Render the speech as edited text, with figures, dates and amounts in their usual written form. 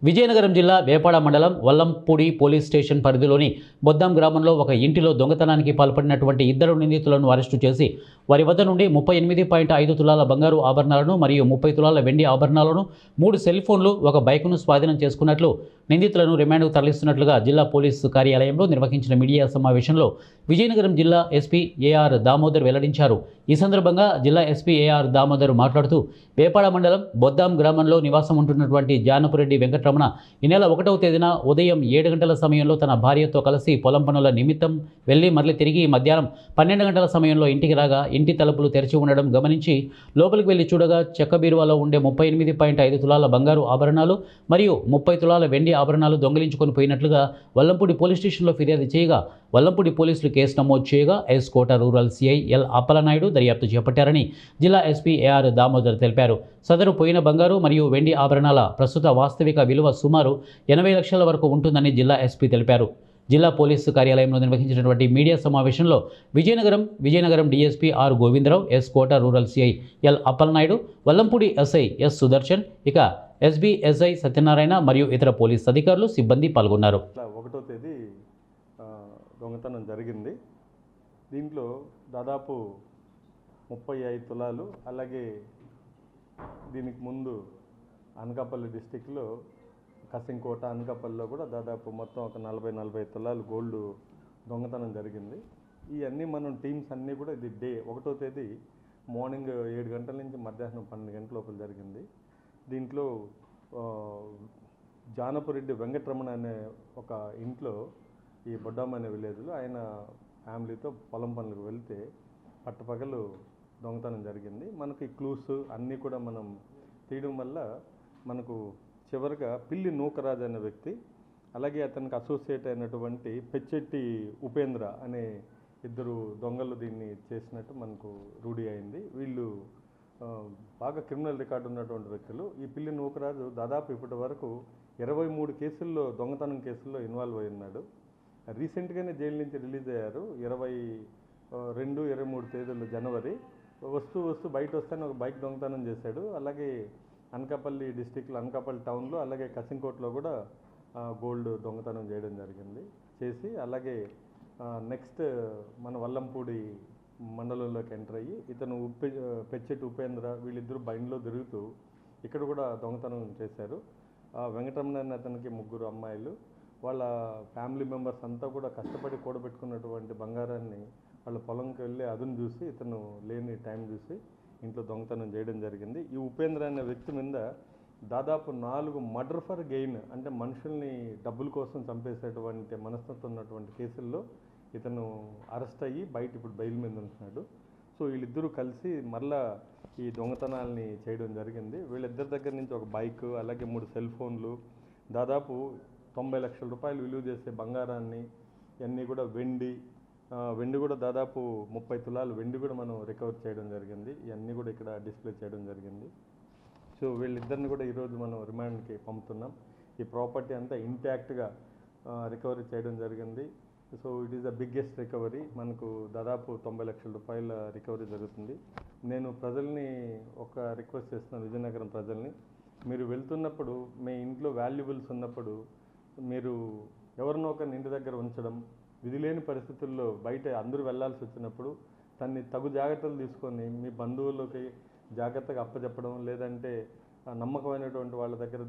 విజయనగరం జిల్లా వేపాడ మండలం వల్లంపూడి police station పరిధిలోని బొద్దాం గ్రామంలో ఒక ఇంటిలో దొంగతనానికి పాల్పడినటువంటి ఇద్దరు నిందితులను అరెస్టు చేసి వారి వద్ద నుండి 38.5 తులాల బంగారు ఆభరణాలను మరియు 30 తులాల వెండి ఆభరణాలను 3 సెల్ ఫోన్లు ఒక బైకును స్వాధీనం చేసుకున్నట్లు నిందితులను రిమాండ్కు తరలిస్తున్నట్లుగా జిల్లా పోలీసు కార్యాలయంలో నిర్వహించిన మీడియా సమావేశంలో విజయనగరం జిల్లా ఎస్పీ ఏఆర్ దామోదర్ వెల్లడించారు. ఈ సందర్భంగా జిల్లా ఎస్పీ ఏఆర్ దామోదర్ మాట్లాడుతూ వేపాడ మండలం బొద్దాం గ్రామంలో నివాసం ఉంటున్నటువంటి జానపురెడ్డి వెంకటరమణ ఈ నెల 1వ తేదీన ఉదయం 7 గంటల సమయంలో తన భార్యతో కలిసి పొలం పనుల నిమిత్తం వెళ్లి మరలి తిరిగి మధ్యాహ్నం 12 గంటల సమయంలో ఇంటికి రాగా ఇంటి తలుపులు తెరిచి ఉండడం గమనించి లోపలికి వెళ్లి చూడగా చెక్క బీరువాలో ఉండే 38.5 తులాల బంగారు ఆభరణాలు మరియు 30 తులాల వెండి ఆభరణాలు దొంగిలించుకొని పోయినట్లుగా వల్లంపూడి పోలీస్ స్టేషన్లో ఫిర్యాదు చేయగా వల్లంపూడి పోలీసులు కేసు నమోదు చేయగా కోట రూరల్ సిఐ ఎల్ అప్పలనాయుడు దర్యాప్తు చేపట్టారని జిల్లా ఎస్పీ ఏఆర్ దామోదర్ తెలిపారు. సదరు పోయిన బంగారు మరియు వెండి ఆభరణాల ప్రస్తుత వాస్తవిక విలువ సుమారు 80 లక్షల వరకు ఉంటుందని జిల్లా ఎస్పీ తెలిపారు. జిల్లా పోలీసు కార్యాలయంలో నిర్వహించినటువంటి మీడియా సమావేశంలో Vizianagaram DSP R Govindarao, Kota rural CI L Appalanaidu, Vallampudi SI S Sudarshan, ఇక ఎస్బీ ఎస్ఐ సత్యనారాయణ మరియు ఇతర పోలీస్ అధికారులు సిబ్బంది పాల్గొన్నారు. 1వ తేదీ దొంగతనం జరిగింది. దీంట్లో దాదాపు 35 తులాలు, అలాగే దీనికి ముందు అనకాపల్లి డిస్టిక్లో కసింకోట అనకాపల్లిలో కూడా దాదాపు మొత్తం ఒక 40-45 తులాలు గోల్డ్ దొంగతనం జరిగింది. ఇవన్నీ మనం టీమ్స్ అన్నీ కూడా ఇది 1వ తేదీ మార్నింగ్ 7 గంటల నుంచి మధ్యాహ్నం 12 గంటల లోపల జరిగింది. దీంట్లో జానపురెడ్డి వెంకటరమణ అనే ఒక ఇంట్లో ఈ బొడ్డాం అనే విలేజ్లో ఆయన ఫ్యామిలీతో పొలం పనులకు వెళ్తే పట్టపగలు దొంగతనం జరిగింది. మనకి క్లూస్ అన్నీ కూడా మనం తీయడం వల్ల మనకు చివరిగా పిల్లి నూకరాజు అనే వ్యక్తి, అలాగే అతనికి అసోసియేట్ అయినటువంటి పెచ్చెట్టి ఉపేంద్ర అనే ఇద్దరు దొంగలు దీన్ని చేసినట్టు మనకు రూఢి అయింది. వీళ్ళు బాగా క్రిమినల్ రికార్డు ఉన్నటువంటి వ్యక్తులు. ఈ పిల్లి నూకరాజు దాదాపు ఇప్పటి వరకు 23 కేసుల్లో దొంగతనం కేసుల్లో ఇన్వాల్వ్ అయి ఉన్నాడు. రీసెంట్గానే జైలు నుంచి రిలీజ్ అయ్యారు. 22-23 తేదీలు జనవరి వస్తూ బయట వస్తేనే ఒక బైక్ దొంగతనం చేశాడు. అలాగే అనకాపల్లి డిస్టిక్లో అనకాపల్లి టౌన్లో అలాగే కసింకోట్లో కూడా గోల్డ్ దొంగతనం చేయడం జరిగింది. అలాగే నెక్స్ట్ మన వల్లంపూడి మండలంలోకి ఎంటర్ అయ్యి ఇతను పెచ్చెట్టి ఉపేంద్ర వీళ్ళిద్దరూ బండిలో తిరుగుతూ ఇక్కడ కూడా దొంగతనం చేశారు. వెంకటరమణ అనే అతనికి 3 అమ్మాయిలు, వాళ్ళ ఫ్యామిలీ మెంబర్స్ అంతా కూడా కష్టపడి కూడబెట్టుకున్నటువంటి బంగారాన్ని వాళ్ళ పొలంకి వెళ్ళి అదును చూసి ఇతను లేని టైం చూసి ఇంట్లో దొంగతనం చేయడం జరిగింది. ఈ ఉపేంద్ర అనే వ్యక్తి మీద దాదాపు 4 మర్డర్ ఫర్ గెయిన్, అంటే మనుషుల్ని డబ్బుల కోసం చంపేసేటువంటి మనస్తత్వం ఉన్నటువంటి కేసుల్లో ఇతను అరెస్ట్ అయ్యి ఇప్పుడు బెయిల్ మీద ఉంటున్నాడు. సో వీళ్ళిద్దరూ కలిసి మళ్ళా ఈ దొంగతనాల్ని చేయడం జరిగింది. వీళ్ళిద్దరి దగ్గర నుంచి ఒక బైక్, అలాగే 3 సెల్ ఫోన్లు, దాదాపు 90 లక్షల రూపాయలు విలువ చేసే బంగారాన్ని, ఇవన్నీ కూడా వెండి కూడా దాదాపు 30 తులాలు వెండి కూడా మనం రికవర్ చేయడం జరిగింది. ఇవన్నీ కూడా ఇక్కడ డిస్ప్లే చేయడం జరిగింది. సో వీళ్ళిద్దరిని కూడా ఈరోజు మనం రిమాండ్కి పంపుతున్నాం. ఈ ప్రాపర్టీ అంతా ఇంటాక్ట్గా రికవరీ చేయడం జరిగింది. So it is the biggest recovery. మనకు దాదాపు 90 లక్షల రూపాయల రికవరీ జరుగుతుంది. నేను ప్రజల్ని ఒక రిక్వెస్ట్ చేస్తున్నాను, విజయనగరం ప్రజల్ని, మీరు వెళ్తున్నప్పుడు మీ ఇంట్లో వాల్యుబుల్స్ ఉన్నప్పుడు మీరు ఎవరినో ఒకరిని ఇంటి దగ్గర ఉంచడం, విధి లేని పరిస్థితుల్లో బయట అందరూ వెళ్లాల్సి వచ్చినప్పుడు దాన్ని తగు జాగ్రత్తలు తీసుకొని మీ బంధువులకి జాగ్రత్తగా అప్పచెప్పడం, లేదంటే నమ్మకమైనటువంటి వాళ్ళ దగ్గర